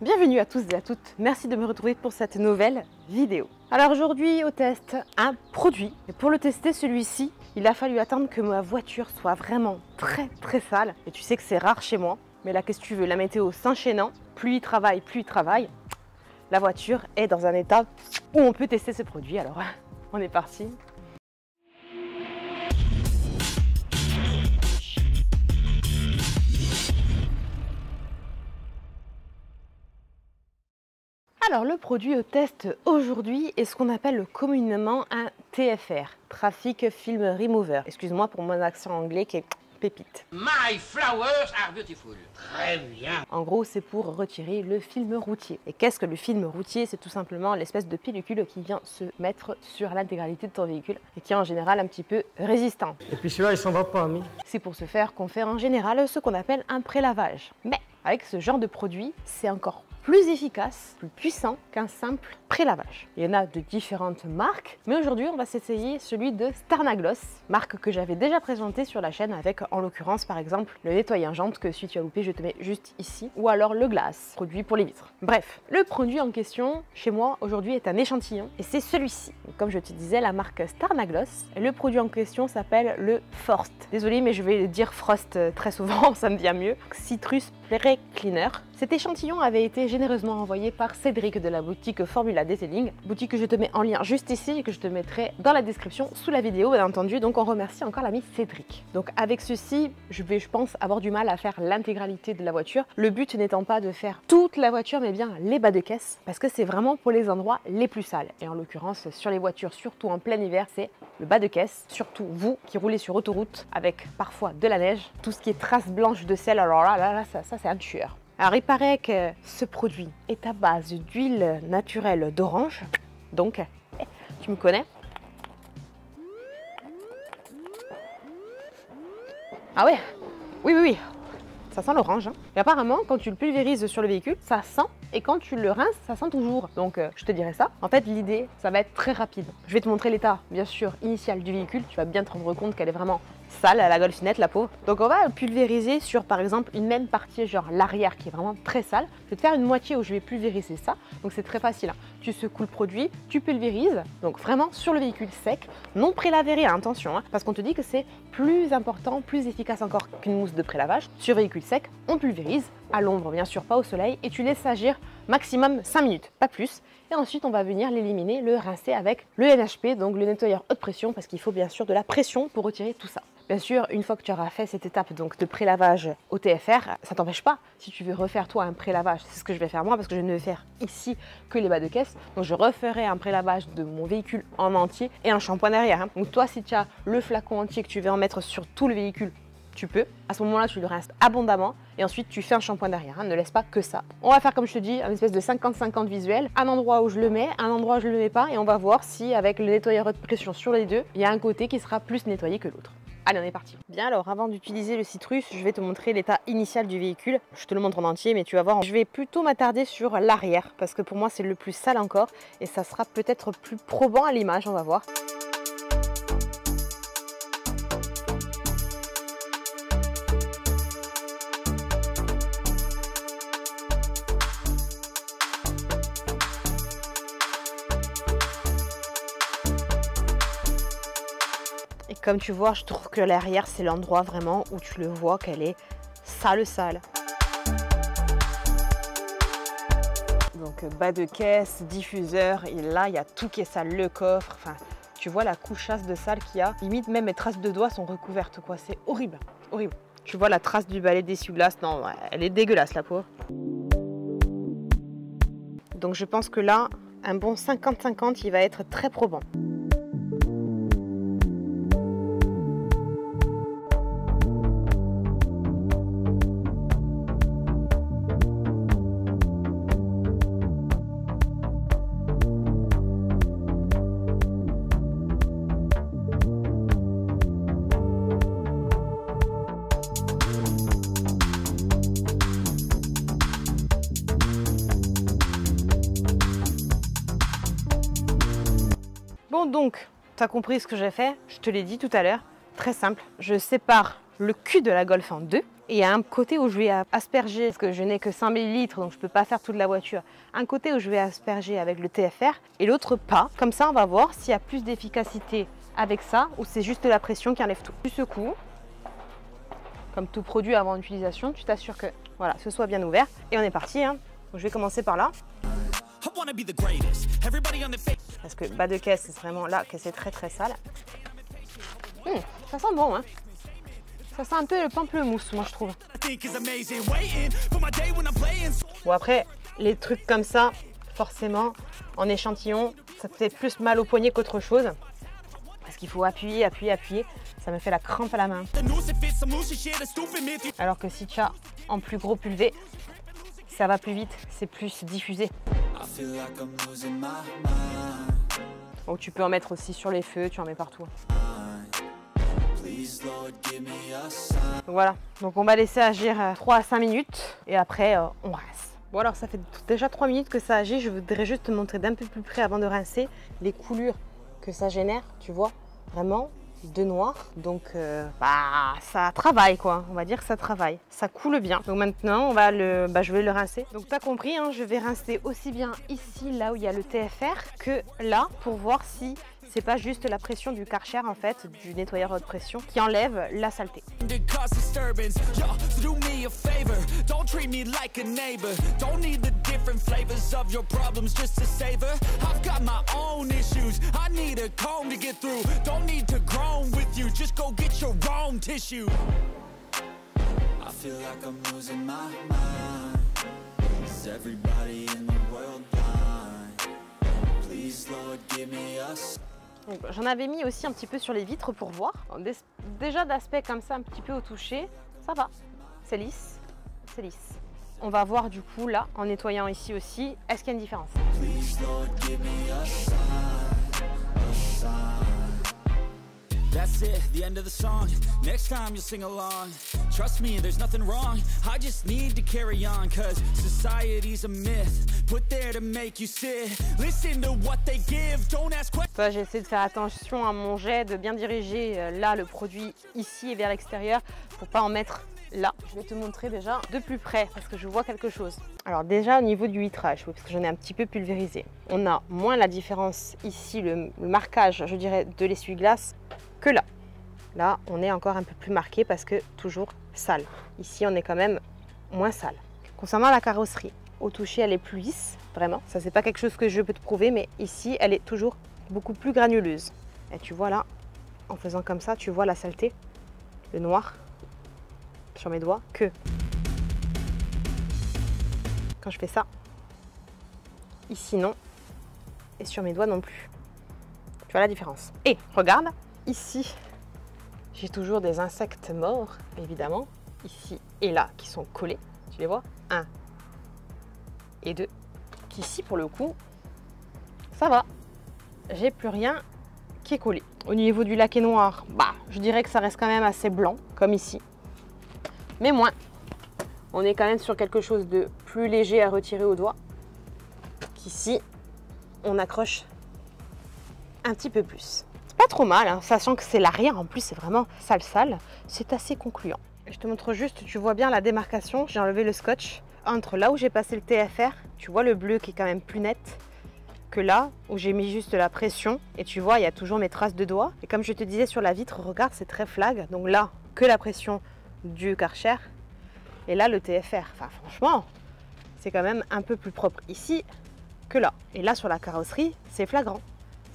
Bienvenue à tous et à toutes, merci de me retrouver pour cette nouvelle vidéo. Alors aujourd'hui au test, un produit. Et pour le tester celui-ci, il a fallu attendre que ma voiture soit vraiment très sale. Et tu sais que c'est rare chez moi, mais là qu'est-ce que tu veux, la météo s'enchaînant, plus il travaille, la voiture est dans un état où on peut tester ce produit. Alors on est parti. Alors le produit au test aujourd'hui est ce qu'on appelle communément un TFR, Traffic Film Remover. Excuse-moi pour mon accent anglais qui est pépite. My flowers are beautiful. Très bien. En gros, c'est pour retirer le film routier. Et qu'est-ce que le film routier? C'est tout simplement l'espèce de pellicule qui vient se mettre sur l'intégralité de ton véhicule et qui est en général un petit peu résistant. Et puis celui-là, il s'en va pas, ami. C'est pour ce faire qu'on fait en général ce qu'on appelle un prélavage. Mais avec ce genre de produit, c'est encore plus efficace, plus puissant qu'un simple prélavage. Il y en a de différentes marques, mais aujourd'hui on va s'essayer celui de Starnagloss, marque que j'avais déjà présentée sur la chaîne avec en l'occurrence par exemple le nettoyant jante que si tu as loupé je te mets juste ici, ou alors le glace, produit pour les vitres. Bref, le produit en question chez moi aujourd'hui est un échantillon et c'est celui-ci. Comme je te disais, la marque Starnagloss, et le produit en question s'appelle le Frost. Désolée mais je vais dire Frost très souvent, ça me vient mieux. Citrus Spray Cleaner. Cet échantillon avait été généreusement envoyé par Cédric de la boutique Formula Detailing, boutique que je te mets en lien juste ici et que je te mettrai dans la description sous la vidéo bien entendu, donc on remercie encore l'ami Cédric. Donc avec ceci, je pense avoir du mal à faire l'intégralité de la voiture, le but n'étant pas de faire toute la voiture mais bien les bas de caisse, parce que c'est vraiment pour les endroits les plus sales, et en l'occurrence sur les voitures, surtout en plein hiver, c'est le bas de caisse, surtout vous qui roulez sur autoroute avec parfois de la neige, tout ce qui est traces blanches de sel, alors là ça c'est un tueur. Alors il paraît que ce produit est à base d'huile naturelle d'orange, donc tu me connais. Ah ouais, oui, ça sent l'orange. Et apparemment quand tu le pulvérises sur le véhicule, ça sent, et quand tu le rinces, ça sent toujours. Donc je te dirais ça. En fait l'idée, ça va être très rapide. Je vais te montrer l'état, bien sûr, initial du véhicule. Tu vas bien te rendre compte qu'elle est vraiment sale à la golfinette, la pauvre. Donc on va pulvériser sur par exemple une même partie, genre l'arrière qui est vraiment très sale. Je vais te faire une moitié où je vais pulvériser ça. Donc c'est très facile, hein. Tu secoues le produit, tu pulvérises, donc vraiment sur le véhicule sec, non prélavé rien, attention, hein, parce qu'on te dit que c'est plus important, plus efficace encore qu'une mousse de prélavage. Sur véhicule sec, on pulvérise à l'ombre, bien sûr, pas au soleil, et tu laisses agir maximum 5 minutes, pas plus. Et ensuite, on va venir l'éliminer, le rincer avec le NHP, donc le nettoyeur haute pression, parce qu'il faut bien sûr de la pression pour retirer tout ça. Bien sûr, une fois que tu auras fait cette étape donc de prélavage au TFR, ça t'empêche pas, si tu veux refaire toi un prélavage, c'est ce que je vais faire moi parce que je ne vais faire ici que les bas de caisse, donc je referai un prélavage de mon véhicule en entier et un shampoing derrière, hein. Donc toi, si tu as le flacon entier que tu veux en mettre sur tout le véhicule, tu peux. À ce moment-là, tu le rinces abondamment et ensuite tu fais un shampoing derrière, hein. Ne laisse pas que ça. On va faire comme je te dis, une espèce de 50-50 visuel, un endroit où je le mets, un endroit où je le mets pas, et on va voir si avec le nettoyeur haute pression sur les deux, il y a un côté qui sera plus nettoyé que l'autre. Allez, on est parti. Bien alors, avant d'utiliser le citrus, je vais te montrer l'état initial du véhicule. Je te le montre en entier, mais tu vas voir. Je vais plutôt m'attarder sur l'arrière, parce que pour moi, c'est le plus sale encore. Et ça sera peut-être plus probant à l'image, on va voir. Et comme tu vois, je trouve que l'arrière, c'est l'endroit vraiment où tu le vois qu'elle est sale. Donc bas de caisse, diffuseur, et là, il y a tout qui est sale, le coffre, enfin, tu vois la couchasse de sale qu'il y a. Limite, même mes traces de doigts sont recouvertes, quoi. C'est horrible, horrible. Tu vois la trace du balai d'essuie-glace, non, elle est dégueulasse, la pauvre. Donc je pense que là, un bon 50-50, il va être très probant. Bon donc, tu as compris ce que j'ai fait, je te l'ai dit tout à l'heure, très simple, je sépare le cul de la Golf en deux, Et il y a un côté où je vais asperger, parce que je n'ai que 100 ml, donc je ne peux pas faire toute la voiture. Un côté où je vais asperger avec le TFR et l'autre pas. Comme ça, on va voir s'il y a plus d'efficacité avec ça ou c'est juste la pression qui enlève tout. Tu secoues, comme tout produit avant utilisation, tu t'assures que voilà, ce soit bien ouvert. Et on est parti. Hein. Donc, je vais commencer par là. Parce que bas de caisse, c'est vraiment là que c'est très très sale. Ça sent bon, hein. Ça sent un peu le pamplemousse, moi je trouve. Bon après, les trucs comme ça, forcément, en échantillon, ça te fait plus mal au poignet qu'autre chose. Parce qu'il faut appuyer, appuyer, appuyer. Ça me fait la crampe à la main. Alors que si tu as en plus gros pulvé, ça va plus vite, c'est plus diffusé. Donc tu peux en mettre aussi sur les feux, tu en mets partout. Donc voilà, donc on va laisser agir 3 à 5 minutes et après on rince. Bon alors ça fait déjà 3 minutes que ça agit, je voudrais juste te montrer d'un peu plus près avant de rincer les coulures que ça génère, tu vois, vraiment de noir. Donc ça travaille quoi, on va dire que ça travaille, ça coule bien. Donc maintenant on va je vais le rincer. Donc tu as compris, hein, je vais rincer aussi bien ici là où il y a le TFR que là pour voir si c'est pas juste la pression du Karcher en fait, du nettoyeur haute pression qui enlève la saleté. J'en avais mis aussi un petit peu sur les vitres pour voir. Déjà d'aspect comme ça, un petit peu au toucher, ça va. C'est lisse, c'est lisse. On va voir du coup là, en nettoyant ici aussi, est-ce qu'il y a une différence? That's it, the end of the song. Next time you'll sing along. Trust me, there's nothing wrong. I just need to carry on, cause society's a myth. Put there to make you sit. Listen to what they give. Don't ask questions. J'ai essayé de faire attention à mon jet, de bien diriger là le produit ici et vers l'extérieur pour pas en mettre là. Je vais te montrer déjà de plus près parce que je vois quelque chose. Alors déjà au niveau du vitrage, parce que j'en ai un petit peu pulvérisé, on a moins la différence ici, le marquage, je dirais, de l'essuie-glace que là. Là, on est encore un peu plus marqué parce que toujours sale. Ici, on est quand même moins sale. Concernant la carrosserie, au toucher, elle est plus lisse, vraiment. Ça, c'est pas quelque chose que je peux te prouver, mais ici, elle est toujours beaucoup plus granuleuse. Et tu vois là, en faisant comme ça, tu vois la saleté, le noir sur mes doigts, que quand je fais ça, ici non, et sur mes doigts non plus. Tu vois la différence. Et regarde, ici, j'ai toujours des insectes morts, évidemment, ici et là, qui sont collés. Tu les vois? 1 et 2. Ici, pour le coup, ça va. J'ai plus rien qui est collé. Au niveau du laqué noir, je dirais que ça reste quand même assez blanc, comme ici. Mais moins. On est quand même sur quelque chose de plus léger à retirer au doigt. Qu'ici, on accroche un petit peu plus. Pas trop mal, hein, sachant que c'est l'arrière, en plus c'est vraiment sale, c'est assez concluant. Je te montre juste, tu vois bien la démarcation, j'ai enlevé le scotch. Entre là où j'ai passé le TFR, tu vois le bleu qui est quand même plus net que là où j'ai mis juste la pression. Et tu vois, il y a toujours mes traces de doigts. Et comme je te disais sur la vitre, regarde, c'est très flag. Donc là, que la pression du Karcher. Et là, le TFR. Enfin, franchement, c'est quand même un peu plus propre ici que là. Et là, sur la carrosserie, c'est flagrant.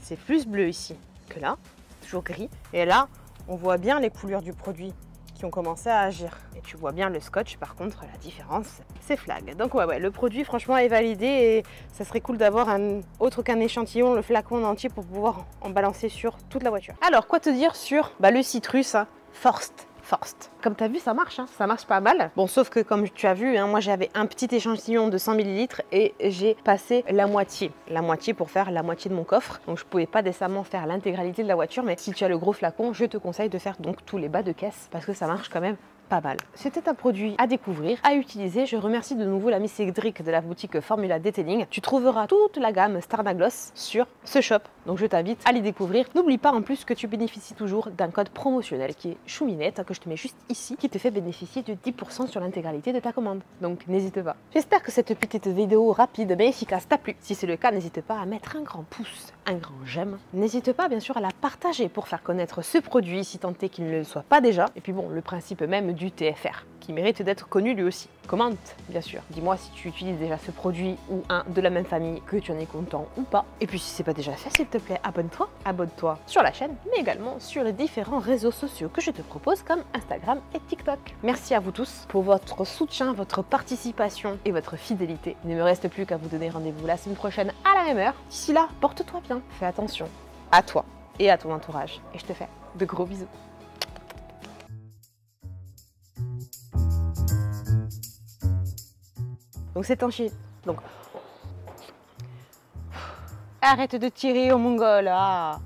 C'est plus bleu ici que là, toujours gris. Et là, on voit bien les couleurs du produit qui ont commencé à agir. Et tu vois bien le scotch, par contre, la différence, c'est flag. Donc ouais, le produit, franchement, est validé et ça serait cool d'avoir un autre qu'un échantillon, le flacon entier pour pouvoir en balancer sur toute la voiture. Alors, quoi te dire sur le citrus, hein, Forst. Comme tu as vu, ça marche, hein, ça marche pas mal. Bon, sauf que comme tu as vu, hein, moi j'avais un petit échantillon de 100 ml et j'ai passé la moitié pour faire la moitié de mon coffre. Donc je pouvais pas décemment faire l'intégralité de la voiture, mais si tu as le gros flacon, je te conseille de faire donc tous les bas de caisse parce que ça marche quand même pas mal. C'était un produit à découvrir, à utiliser. Je remercie de nouveau l'ami Cédric de la boutique Formula Detailing. Tu trouveras toute la gamme Stardagloss sur ce shop Donc je t'invite à les découvrir. N'oublie pas en plus que tu bénéficies toujours d'un code promotionnel qui est Chouminette, que je te mets juste ici, qui te fait bénéficier de 10% sur l'intégralité de ta commande. Donc n'hésite pas. J'espère que cette petite vidéo rapide mais efficace t'a plu. Si c'est le cas, n'hésite pas à mettre un grand pouce, un grand j'aime. N'hésite pas bien sûr à la partager pour faire connaître ce produit si tant est qu'il ne le soit pas déjà. Et puis bon, le principe même du TFR, qui mérite d'être connu lui aussi. Commente, bien sûr. Dis-moi si tu utilises déjà ce produit ou un de la même famille, que tu en es content ou pas. Et puis si c'est pas déjà fait, s'il te plaît, abonne-toi. Abonne-toi sur la chaîne, mais également sur les différents réseaux sociaux que je te propose comme Instagram et TikTok. Merci à vous tous pour votre soutien, votre participation et votre fidélité. Il ne me reste plus qu'à vous donner rendez-vous la semaine prochaine à la même heure. D'ici là, porte-toi bien. Fais attention à toi et à ton entourage. Et je te fais de gros bisous. Donc c'est en Chine. Donc arrête de tirer au mongol. Ah.